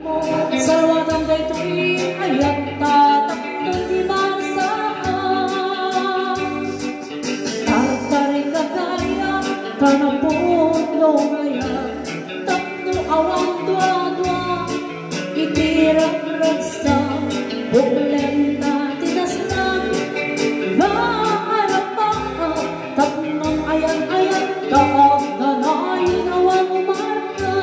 Salwadang daytoy ayat tatakton di masaas Tartari kagaya kanapot no gaya Takno awang dua-dua itirang ragsa buklenta tinasnan Maharap pa taknong ayan-ayan taag nanay nawang umarka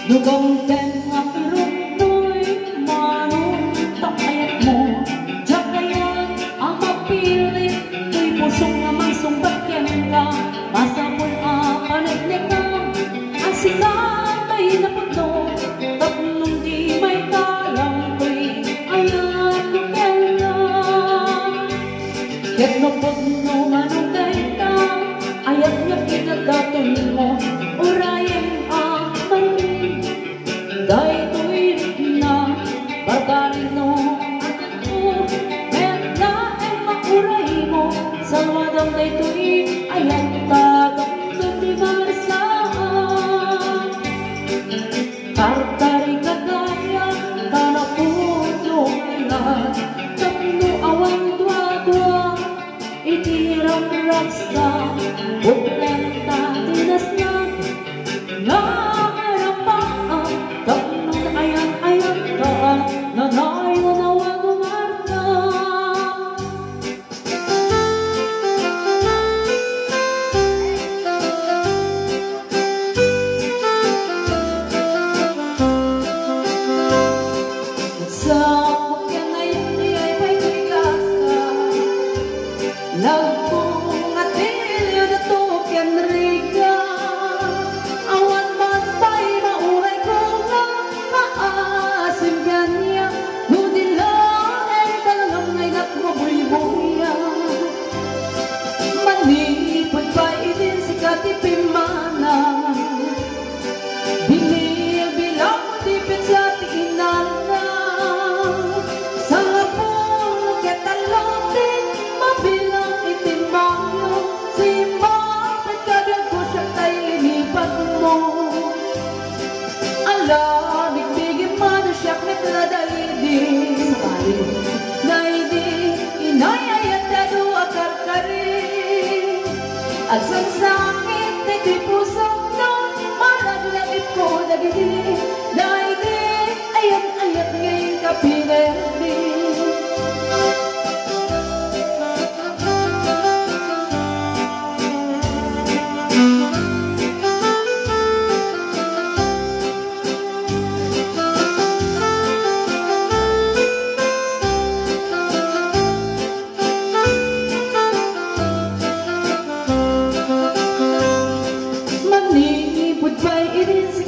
Nugong tengah runoy manong takayat mo Jakayan ang mapili Tuy pusong namang sumbatyan ka Masapul panagnig ka Asikan tayo na puto Tapnong di may kalang Tuy ayan lukel na Ket no pagno manugay ka Ayat nga kinagaton mo Urayan daytoy na barbarin no ako et na ay makuray mo salwadang daytoy ay lantagong di marsaan tartari kagaya kanapuno ilan tapno awang dua-dua itirang raksa buklenta tinasnan na nanay na nawag umarka sa pagyan na hindi ay pagbigasa nagpong atilyo na tokyan riga awan man pa'y mauray ko nga maasim ganyan manipod pa idin si katipimana binil-bilang tipid sa tiinana sa lapong ketalotin mabilang itimangyo si mapit kabiang ko siya tayo linipat mo ala bigbigin man siya metradalidi sa bali naidi inayayat dado akarkari Asang sakit na di pusong no Malaglagip ko nagidi Naidi ayat-ayat ngayon kapinerdi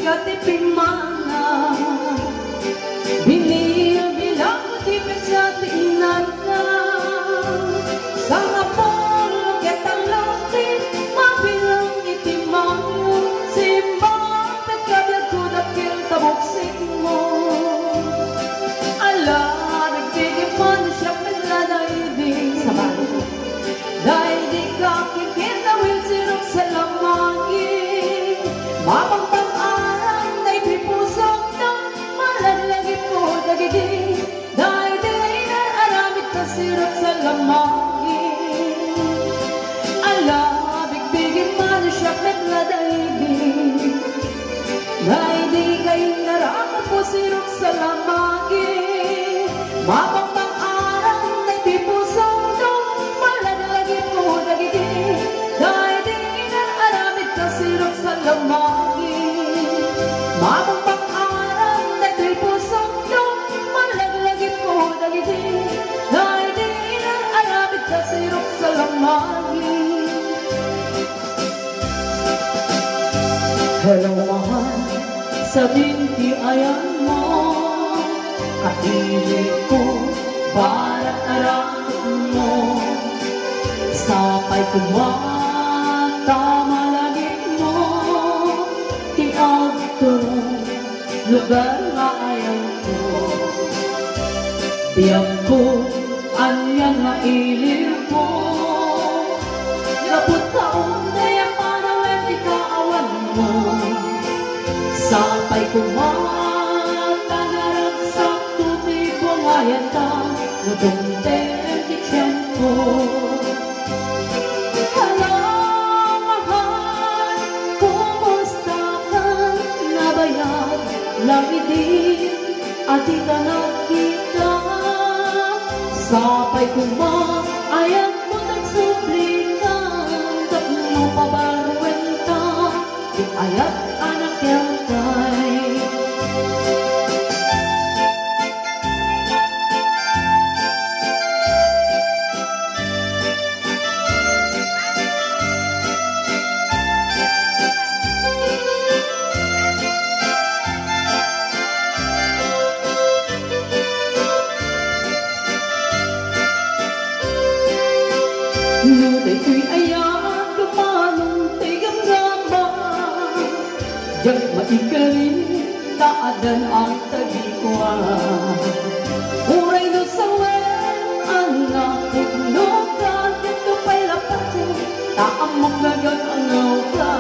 katipimana binil-bilang tipid sa tiinana sa ngapol ketalotin mabilang itimangyo simbapit kabiag ko dakil tabuksing mo ala nagbigay man siya pinladaydi sa bali daydi ka kikitawin sirok sa lamangin mapagpag dahil aramid ka sirap sa lamangin ala bigbigin man siya metladaydi dahil di kayo naramid ko sirap sa lamangin mapagpang arang na ipipusong nung malalagin ko dagiti dahil di aramid ka sirap sa lamangin mapagpang hello mahal, sabihin di ayan mo Kahilig ko balat aram mo sa Sapay kumata malagit mo tiagturong lugar nga ayaw ko. Biyag ko anyang nga ilir mo Lapot taon na yung parang hindi kaawan mo. Sapay kumata naragsak tuti ko ngayon ta Nutong tenti tiyan ko. Lagi din at di ka nakita. Sapay kumaayag mo nagsuplikan Tapno pabaruan ka di ayat anak yang kay. Nuday ko'y ayan, kumanong tigang rama Diyak maikarin, taadan ang tagikwa Uray no sa wen, anak putno ka Dito pa'y lapat taamok nagang angaw ka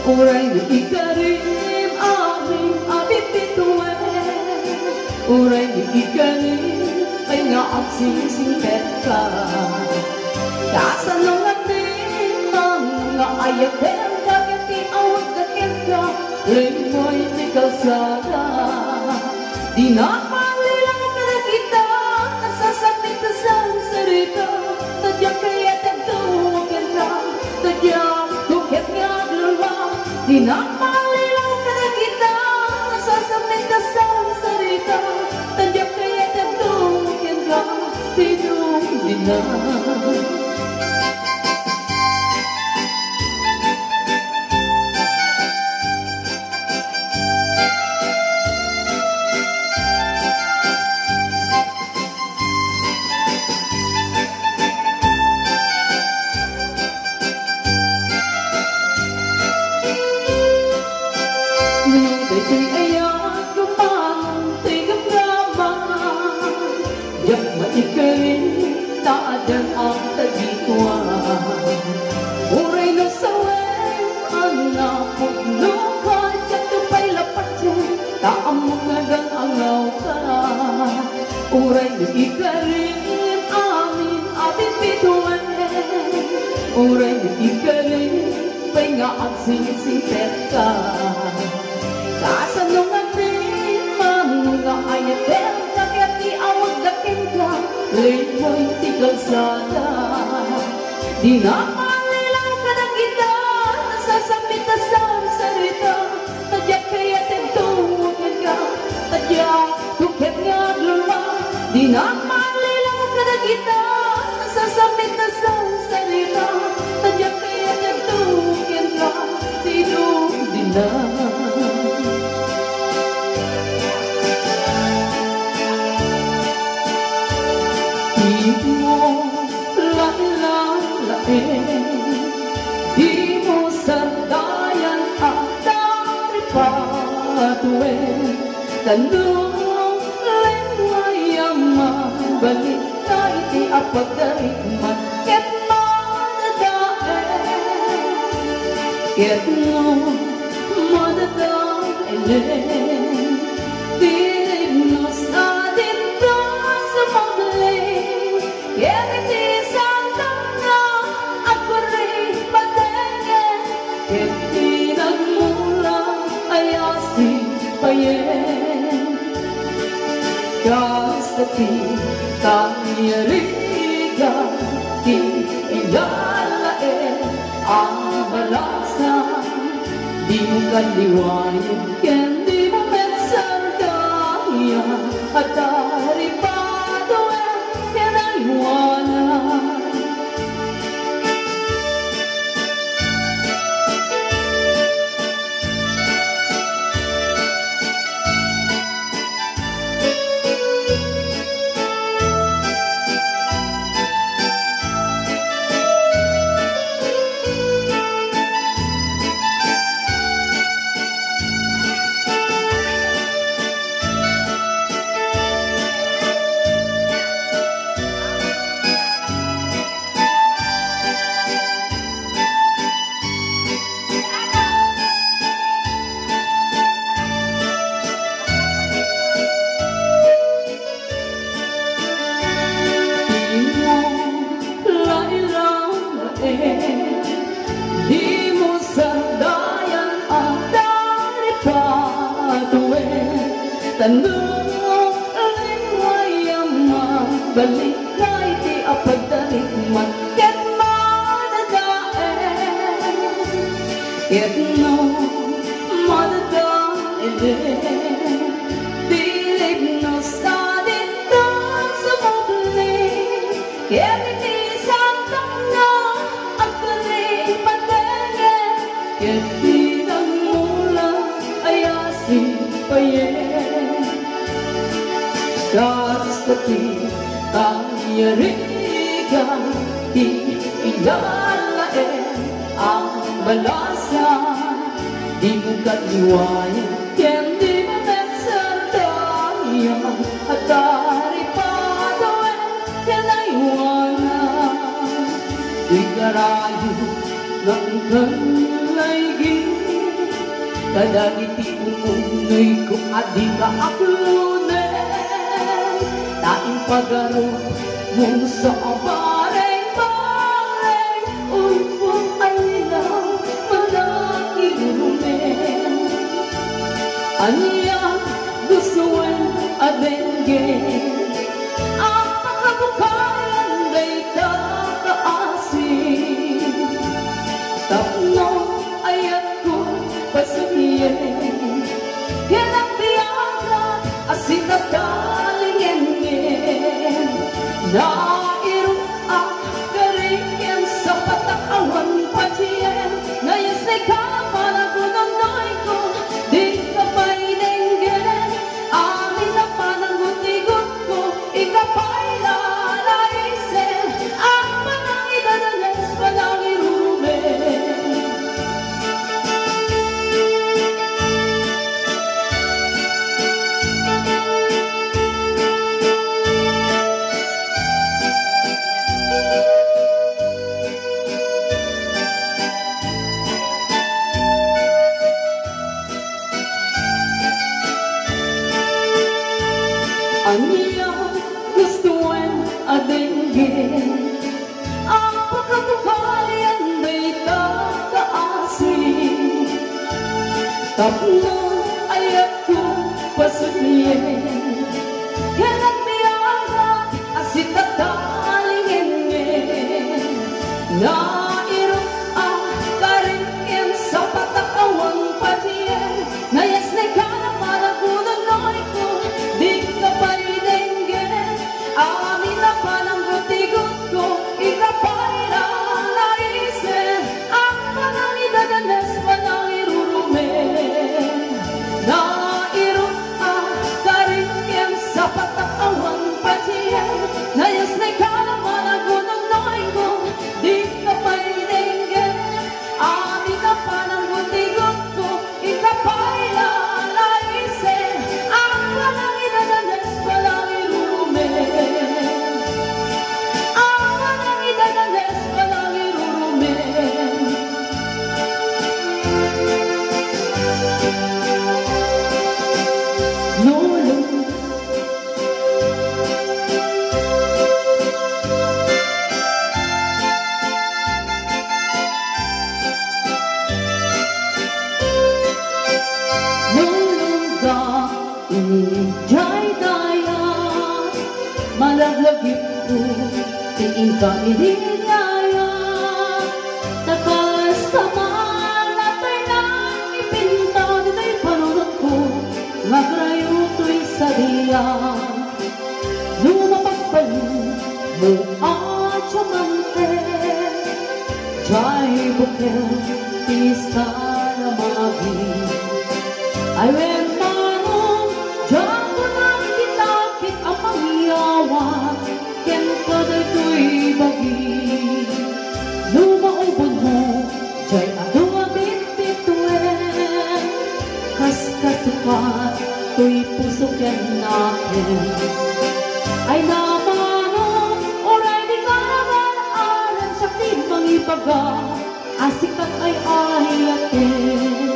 Uray no ikarim, aming abipituwen Uray no ikarim, ay nga ang sisingpet ka Kasanungan din ang nga ayat din Kagati awag kakit ka Limoy di kalsada Di na palilang ka na kita Nasasakit na sa sarita Tadyak kaya tagtuwagan ka Tadyak kukit nga glulwa Di na palilang ka na kita Nasasakit na sa sarita Tadyak kaya tagtuwagan ka Tinong di na Ito'y ayan, kumanong tigang rama Diyak maikarin, taadan ang tagikwa Uray no sa wen, anak pugno ka Diyak tupay lapat yan, taamok nagang angaw ka Uray no ikarin, amin atin bituan Uray no ikarin, pa'y nga ang sinisipet ka Kasanungan din, mga ayat din Kaya di awag dakin ka Limoy di kalsada Di na palilaw ka ng kita Nasasakit na sa sarita Tadyak kaya tintuwagan ka Tadyak kukit nga glulwa Di na palilaw ka ng kita Nasasakit na sa sarita Tadyak kaya tintuwagan ka Tinong di na Di mo lalalain Di mo sardayan ang daripatuin Tanong lingwayang mabalik na iti apagdarikman Ket madadain Ket mo madadain Dinignos natin ka sa magaling Ket iti santang na ako rin patengen Ket pinagmulang ay asipayen Kastati kanyariga Di ilalain ang balasa Di mo kaliwain Ken di mo mensardayan At daripado Ken aywanan Di mo sandayan ang daripatuin. Tanong aling wayang mabalik na iti apagdalikman. Ket madadaen, ket no madadaen. Dilip no sa dintang sumugli, ket iti santang na ang kalipatengen. Ket tinang mula ayasin payen. Kastati tayarigan di igalaen ang balasan. Di mo kaliwayan ken di mo mensandayan at daripatuin ken aywanan. Di karayo ng kalaygin kadagiti umunoy ko adi ka aklunen. Taing pagarot mo sa bareng-bareng, ulpong alilaw malakilumen. Anya gustuin adenggen ang pagkabukayan day kakaasin. Tapno ayat ko pasuliyen, yan ang biyaga asin at kalingin-ngin. Nairu ang karikyan sa patakawan patiyen. Nayas na ikapanagulong noy ko, di ka painenggen. Amin na pananguti-gut ko, ikapay lalaisen. Ang panang idadalas, panang irurumen. Anya gustuin adenggen ang pagkabukayan day kakaasin. Tapno ayat ko pasuliyen, yan ang biyaga asit at kalingin-ngin. Nairu ang karikyan sa patakawan patiyen. Nayas na ikanapanagulong noy ko, di ka painenggen. Amin na panangguti-gut ko, ikapay lalaisen. Ang panang idadalas, panang irurumen. Nairu ang karikyan sa patakawan patiyen. Nayas na ikanapanagulong noy ko, di ka painenggen. Amin na panangguti-gut ko, ikapay lalaisen. Ang panang idadalas, panang irurumen. Ang panang idadalas, panang irurumen. Lolo, nulungga ijay daya, malaglagip ko tiin kami dinaya. Takas taman natay nang ipinta ditay panunod ko, magrayo to'y sa diyan. Lumapagpalin mo atyamante, jay bukel tisa na magi. Ay wen manong diyan ko nang kitakit ang pangyawan, ken kaday to'y bagi. Lumaubod mo jay ato abit-bituin, kas kasukat to'y puso ken natin. Ay namanong oray di karagaran sa timbang ibaga, asikat ay ayatin.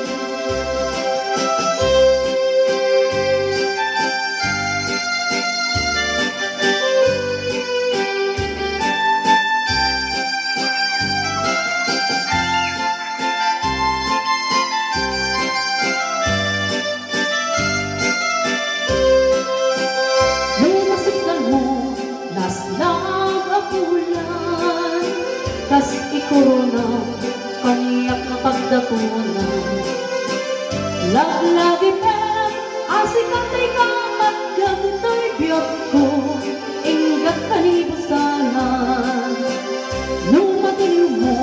kas ikorona kaniyak na pagdapunan. Lagi pen asikatay ka maggamito'y biyot ko ingat kanibusanan. Nung matiliw mo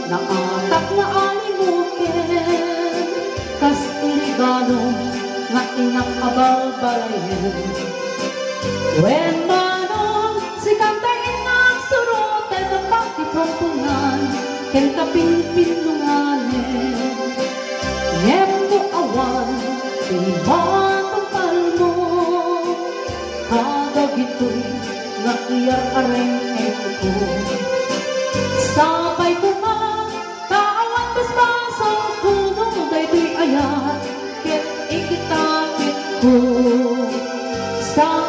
naatak na alimukin kas iligano nga inakababalayan. When manong si kantay inaksurot ay napakipampungan ken kapinpinunganin. Ngem mo awan tinibatong palmo kada gito'y nga iyar-areng ko. Sabay ko man kaawat basbasong kuno daytoy ayat ket ikitakit ko. Sa